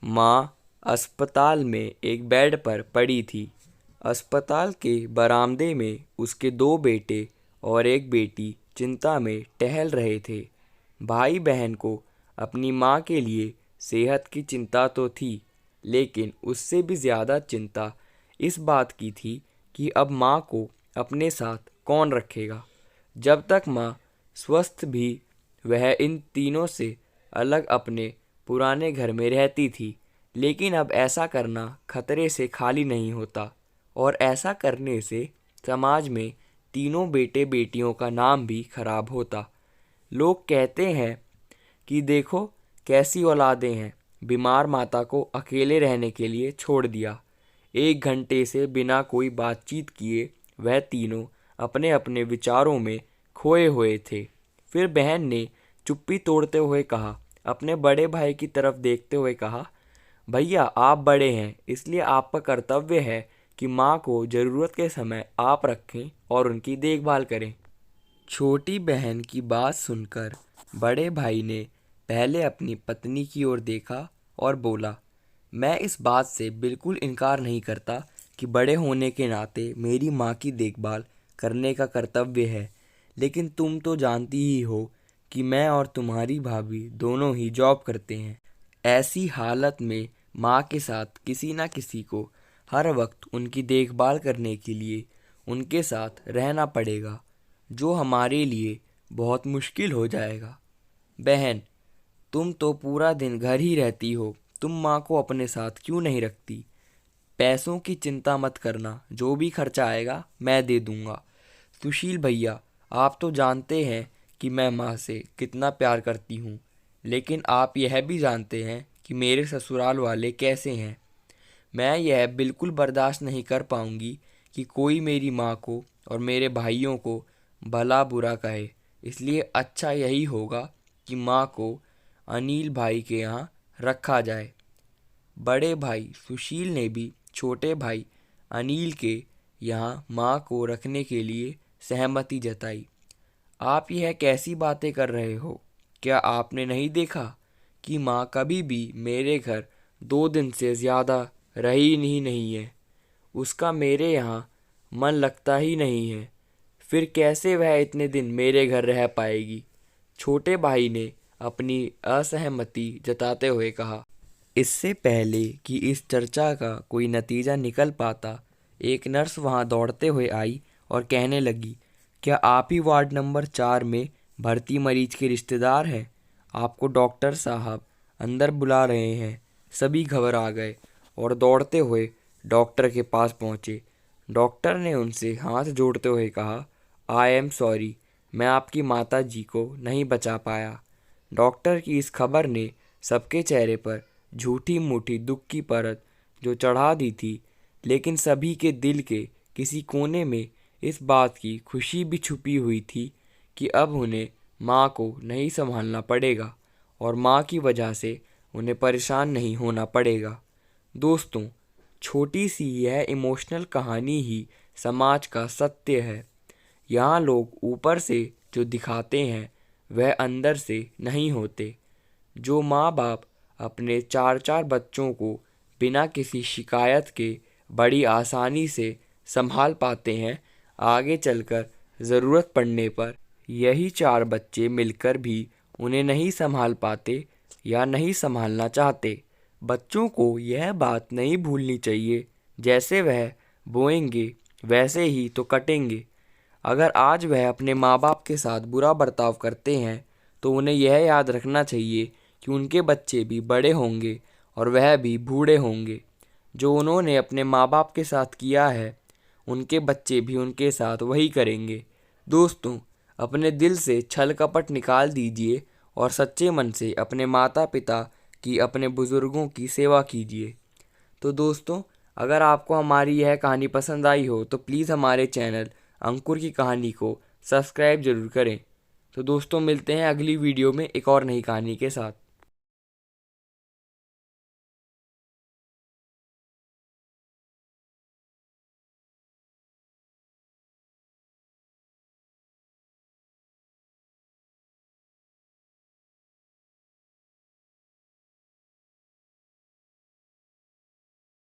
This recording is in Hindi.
माँ अस्पताल में एक बेड पर पड़ी थी। अस्पताल के बरामदे में उसके दो बेटे और एक बेटी चिंता में टहल रहे थे। भाई बहन को अपनी माँ के लिए सेहत की चिंता तो थी, लेकिन उससे भी ज़्यादा चिंता इस बात की थी कि अब माँ को अपने साथ कौन रखेगा। जब तक माँ स्वस्थ भी वह इन तीनों से अलग अपने पुराने घर में रहती थी, लेकिन अब ऐसा करना खतरे से खाली नहीं होता और ऐसा करने से समाज में तीनों बेटे बेटियों का नाम भी खराब होता। लोग कहते हैं कि देखो कैसी औलादें हैं, बीमार माता को अकेले रहने के लिए छोड़ दिया। 1 घंटे से बिना कोई बातचीत किए वह तीनों अपने अपने विचारों में खोए हुए थे। फिर बहन ने चुप्पी तोड़ते हुए कहा, अपने बड़े भाई की तरफ देखते हुए कहा, भैया आप बड़े हैं, इसलिए आपका कर्तव्य है कि माँ को ज़रूरत के समय आप रखें और उनकी देखभाल करें। छोटी बहन की बात सुनकर बड़े भाई ने पहले अपनी पत्नी की ओर देखा और बोला, मैं इस बात से बिल्कुल इनकार नहीं करता कि बड़े होने के नाते मेरी माँ की देखभाल करने का कर्तव्य है, लेकिन तुम तो जानती ही हो कि मैं और तुम्हारी भाभी दोनों ही जॉब करते हैं। ऐसी हालत में माँ के साथ किसी न किसी को हर वक्त उनकी देखभाल करने के लिए उनके साथ रहना पड़ेगा, जो हमारे लिए बहुत मुश्किल हो जाएगा। बहन, तुम तो पूरा दिन घर ही रहती हो, तुम माँ को अपने साथ क्यों नहीं रखती? पैसों की चिंता मत करना, जो भी खर्चा आएगा मैं दे दूँगा। सुशील भैया, आप तो जानते हैं कि मैं माँ से कितना प्यार करती हूँ, लेकिन आप यह भी जानते हैं कि मेरे ससुराल वाले कैसे हैं। मैं यह बिल्कुल बर्दाश्त नहीं कर पाऊँगी कि कोई मेरी माँ को और मेरे भाइयों को भला बुरा कहे। इसलिए अच्छा यही होगा कि माँ को अनिल भाई के यहाँ रखा जाए। बड़े भाई सुशील ने भी छोटे भाई अनिल के यहाँ माँ को रखने के लिए सहमति जताई। आप यह कैसी बातें कर रहे हो? क्या आपने नहीं देखा कि माँ कभी भी मेरे घर 2 दिन से ज़्यादा रही ही नहीं है? उसका मेरे यहाँ मन लगता ही नहीं है, फिर कैसे वह इतने दिन मेरे घर रह पाएगी? छोटे भाई ने अपनी असहमति जताते हुए कहा। इससे पहले कि इस चर्चा का कोई नतीजा निकल पाता, एक नर्स वहां दौड़ते हुए आई और कहने लगी, क्या आप ही वार्ड नंबर 4 में भर्ती मरीज के रिश्तेदार हैं? आपको डॉक्टर साहब अंदर बुला रहे हैं। सभी घबरा गए और दौड़ते हुए डॉक्टर के पास पहुंचे। डॉक्टर ने उनसे हाथ जोड़ते हुए कहा, आई एम सॉरी, मैं आपकी माता जी को नहीं बचा पाया। डॉक्टर की इस खबर ने सबके चेहरे पर झूठी मूठी दुख की परत जो चढ़ा दी थी, लेकिन सभी के दिल के किसी कोने में इस बात की खुशी भी छुपी हुई थी कि अब उन्हें माँ को नहीं संभालना पड़ेगा और माँ की वजह से उन्हें परेशान नहीं होना पड़ेगा। दोस्तों, छोटी सी यह इमोशनल कहानी ही समाज का सत्य है। यहाँ लोग ऊपर से जो दिखाते हैं वह अंदर से नहीं होते। जो माँ बाप अपने 4-4 बच्चों को बिना किसी शिकायत के बड़ी आसानी से संभाल पाते हैं, आगे चलकर ज़रूरत पड़ने पर यही 4 बच्चे मिलकर भी उन्हें नहीं संभाल पाते या नहीं संभालना चाहते। बच्चों को यह बात नहीं भूलनी चाहिए, जैसे वह बोएंगे वैसे ही तो कटेंगे। अगर आज वह अपने माँ बाप के साथ बुरा बर्ताव करते हैं तो उन्हें यह याद रखना चाहिए कि उनके बच्चे भी बड़े होंगे और वह भी बूढ़े होंगे। जो उन्होंने अपने माँ बाप के साथ किया है, उनके बच्चे भी उनके साथ वही करेंगे। दोस्तों, अपने दिल से छल कपट निकाल दीजिए और सच्चे मन से अपने माता पिता की, अपने बुज़ुर्गों की सेवा कीजिए। तो दोस्तों, अगर आपको हमारी यह कहानी पसंद आई हो तो प्लीज़ हमारे चैनल अंकुर की कहानी को सब्सक्राइब ज़रूर करें। तो दोस्तों, मिलते हैं अगली वीडियो में एक और नई कहानी के साथ।